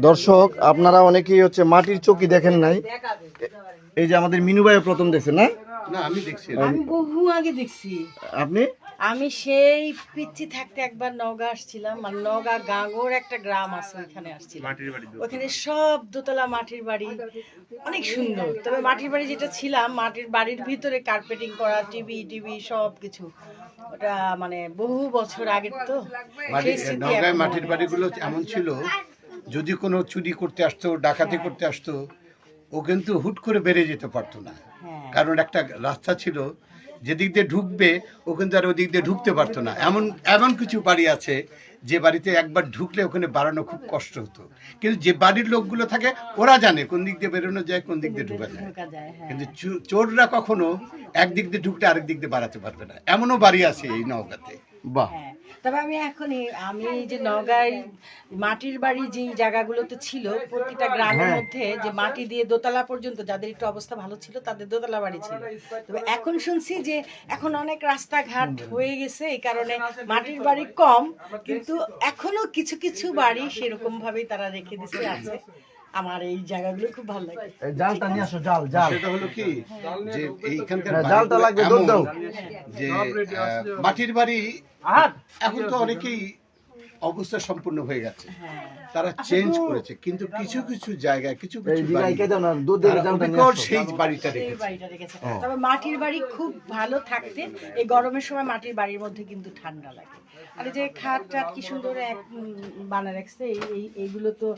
দর্শক আপনারা অনেকেই হচ্ছে মাটির চৌকি দেখেন নাই। এই যে আমাদের মিনু ভাই প্রথম দেখছেন না? না আমি দেখছি, আমি বহু আগে দেখছি। আপনি? আমি সেই পিচ্ছি থাকতে একবার নওগাঁ আসছিলাম, আর নওগাঁ গাঙ্গোর একটা গ্রাম আছে, ওইখানে আসছিলাম। ওখানে সব দোতলা মাটির বাড়ি, অনেক সুন্দর। তবে মাটির বাড়ি যেটা ছিলাম, মাটির বাড়ির ভিতরে কার্পেটিং করা, টিভি সব কিছু, ওটা মানে বহু বছর আগের। তো সেই স্মৃতি নওগাঁয় এখনো মাটির মনে বাড়িগুলো আছে। এমন ছিল, যদি কোনো চুরি করতে আসতো, ডাকাতি করতে আসতো, ও কিন্তু হুট করে বেড়ে যেতে পারতো না। হ্যাঁ। কারণ একটা রাস্তা ছিল, যেদিক দিয়ে ঢুকবে ও কিন্তু আর ওদিক দিয়ে ঢুকতে পারতো না। এমন এমন কিছু বাড়ি আছে যে বাড়িতে একবার ঢুকলে ওখানে বাড়ানো খুব কষ্ট হতো। কিন্তু যে বাড়ির লোকগুলো থাকে ওরা জানে কোন দিক দিয়ে বেরোনো যায়, কোন দিক দিয়ে ঢুকা যায়। ঢোকা যায়, হ্যাঁ। কিন্তু চোররা কখনো একদিক দিয়ে ঢুকতে আরেক দিক দিয়ে বাড়াতে পারবে না। এমনও বাড়ি আছে এই নওগাঁতে। বাহ। হ্যাঁ, তবে আমি এই যে নওগাঁয় মাটির বাড়ি যে জায়গাগুলোতে ছিল, প্রতিটা গ্রামের মধ্যে যে মাটি দিয়ে দোতলা পর্যন্ত, যাদের একটু অবস্থা ভালো ছিল তাদের দোতলা বাড়ি ছিল। তবে এখন শুনছি যে এখন অনেক রাস্তাঘাট হয়ে গেছে, এই কারণে মাটির বাড়ি কম, কিন্তু এখনো কিছু কিছু বাড়ি সেরকম ভাবেই তারা রেখে দিছে, আছে। আমার এই জায়গাগুলো খুব ভালো লাগে। জালটা নিয়ে আসো, জাল। সেটা হলো কি, যে এইখানকার জালটা লাগবে, এমন দাও। যে মাটির বাড়ি এখন তো অনেকেই অবস্থা সম্পূর্ণ হয়ে গেছে, তারা চেঞ্জ করেছে। কিন্তু কিছু কিছু জায়গায় কিছু কিছু বাড়ি তারা অবিকল সেই বাড়িটা সেই রেখেছে। বাড়িটা রেখেছে। তবে মাটির বাড়ি খুব ভালো থাকতে, এই গরমের সময় মাটির বাড়ির মধ্যে কিন্তু ঠান্ডা লাগে। আর এই যে খাট টাট কি সুন্দর বানা রাখছে, এইগুলো তো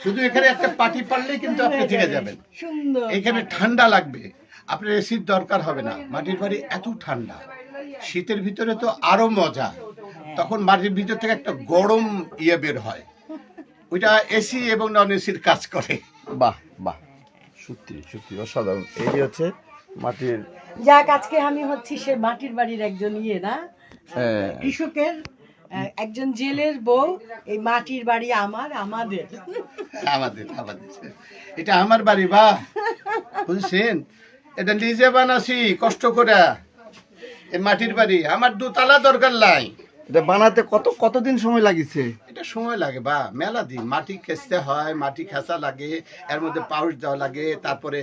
শুধু এখানে একটা পাটি পারলেই কিন্তু আপনি থেকে যাবেন। সুন্দর। এখানে ঠান্ডা লাগবে, আপনার এসির দরকার হবে না। মাটির বাড়ি এত ঠান্ডা, শীতের ভিতরে তো আরো মজা। তখন মাটির ভিতর থেকে একটা গরম বের হয়, ওইটা এসি এবং নন এসির কাজ করে। বাহ বাহ, সত্যি সত্যি অসাধারণ। এই যে হচ্ছে মাটির, যাক, আজকে আমি হচ্ছি সে মাটির বাড়ির একজন না, হ্যাঁ, কৃষকের একজন জেলের বউ। এই মাটির বাড়ি আমাদের আমাদের আমাদের এটা আমার বাড়ি, বা বুঝছেন? এটা নিজে বানাছি কষ্ট করে। এই মাটির বাড়ি আমার দোতলা দরকার নাই। এটা বানাতে কতদিন সময় লাগিছে? এটা সময় লাগে বা মেলা দিন। মাটি খেঁচতে হয়, মাটি খেঁচা লাগে, এর মধ্যে পাউচ দেওয়া লাগে, তারপরে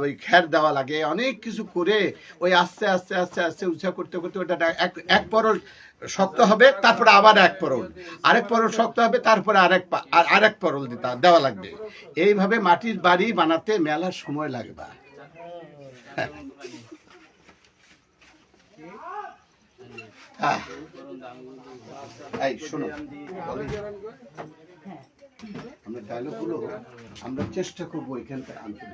ওই খ্যার দেওয়া লাগে, অনেক কিছু করে ওই আস্তে আস্তে আস্তে আস্তে উঁচা করতে করতে ওটা এক পরল শক্ত হবে, তারপরে আবার এক পরল, আরেক পরল শক্ত হবে, তারপরে আরেক পরল দেওয়া লাগবে। এইভাবে মাটির বাড়ি বানাতে মেলার সময় লাগে বা। হ্যাঁ, এই শোনো, আমরা ডায়লগগুলো আমরা চেষ্টা করবো এখানকার আন্তরিক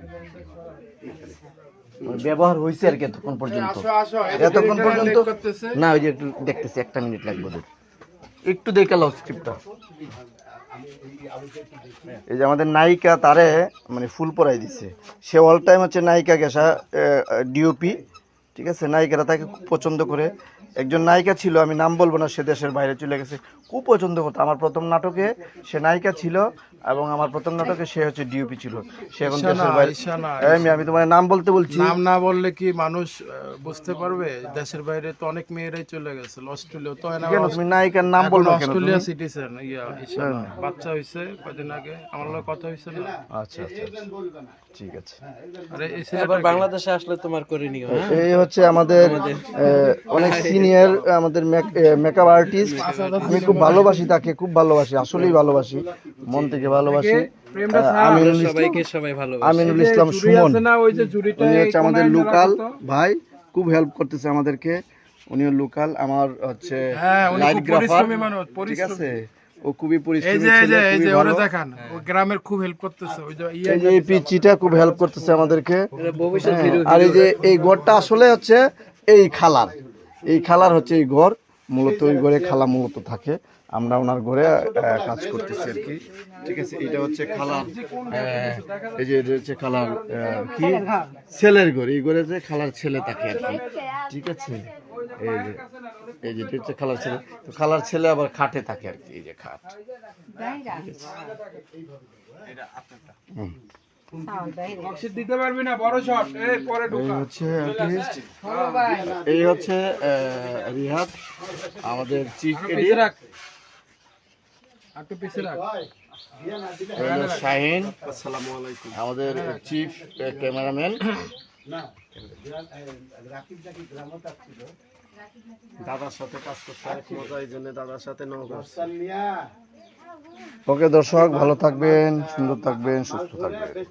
ব্যবহার হয়েছে আর কি এতক্ষণ পর্যন্ত। এতক্ষণ পর্যন্ত না, ওই যে একটু দেখতেছি, 1 মিনিট লাগবে, একটু দেখে লাও স্ক্রিপ্টটা। এই যে আমাদের নায়িকা, তারে মানে ফুল পরাই দিছে। সে অল টাইম হচ্ছে নায়িকা গেসা ডিওপি, ঠিক আছে? নায়িকারা তাকে খুব পছন্দ করে। একজন নায়িকা ছিল, আমি নাম বলবো না, সে দেশের বাইরে চলে গেছে, খুব পছন্দ করতো। আমার প্রথম নাটকে সে নায়িকা ছিল, এবং আমার প্রথম নাটকে সে হচ্ছে ডিওপি ছিল। সে এখন দেশের বাইরে। আমি তোমার নাম বলতে বলছি। নাম না বললে কি মানুষ বুঝতে পারবে? দেশের বাইরে তো অনেক মেয়েরাই চলে গেছে, অস্ট্রেলিয়া তো হয় না। কেন তুমি নায়িকার নাম বলবো কেন? অস্ট্রেলিয়া সিটিজেন, বাচ্চা হইছে কদিন আগে, আমার লগে কথা হইছে না। আচ্ছা আচ্ছা, ঠিক আছে। আরে এই ছেলেটা বাংলাদেশে আসলে তোমার করে নিও। এই হচ্ছে আমাদের অনেক সিনিয়র আমাদের মেকআপ আর্টিস্ট। আমি খুব ভালোবাসি তাকে, খুব ভালোবাসি, আসলেই ভালোবাসি, মন থেকে ভালোবাসি। আমিনুল ইসলাম সুমন, উনি হচ্ছে আমাদের লোকাল ভাই, খুব হেল্প করতেছে আমাদেরকে। উনিও লোকাল, আমার হচ্ছে লাইটগ্রাফার, ঠিক আছে? ও খুবই পরিশ্রমী ছেলে, খুবই ভালো। দেখান, ও গ্রামের খুব হেল্প করতেছে। ওই যে এই যে এই পিচিটা খুব হেল্প করতেছে আমাদেরকে। আর এই যে এই ঘরটা আসলে হচ্ছে এই খালার হচ্ছে এই ঘর, মূলত ওই ঘরে খালা মূলত থাকে। আমরা ওনার ঘরে কাজ করতেছি আর কি, ঠিক আছে? এটা হচ্ছে খালার, এই যে এটা হচ্ছে খালার কি ছেলের ঘর। এই ঘরে যে খালার ছেলে থাকে আর কি, ঠিক আছে? এই যে হচ্ছে খালার ছেলে। তো খালার ছেলে আবার খাটে থাকে আর কি, এই যে খাট। দিতে পারবি না, বড় শট, এই পরে ঢোকা। এই হচ্ছে রিহাদ, আমাদের চিফ এডিটর। শাহিন আমাদের চিফ ক্যামেরাম্যান। দাদার সাথে কাজ করতে অনেক মজা, এই জন্য দাদার সাথে নৌকা। ওকে দর্শক, ভালো থাকবেন, সুন্দর থাকবেন, সুস্থ থাকবেন।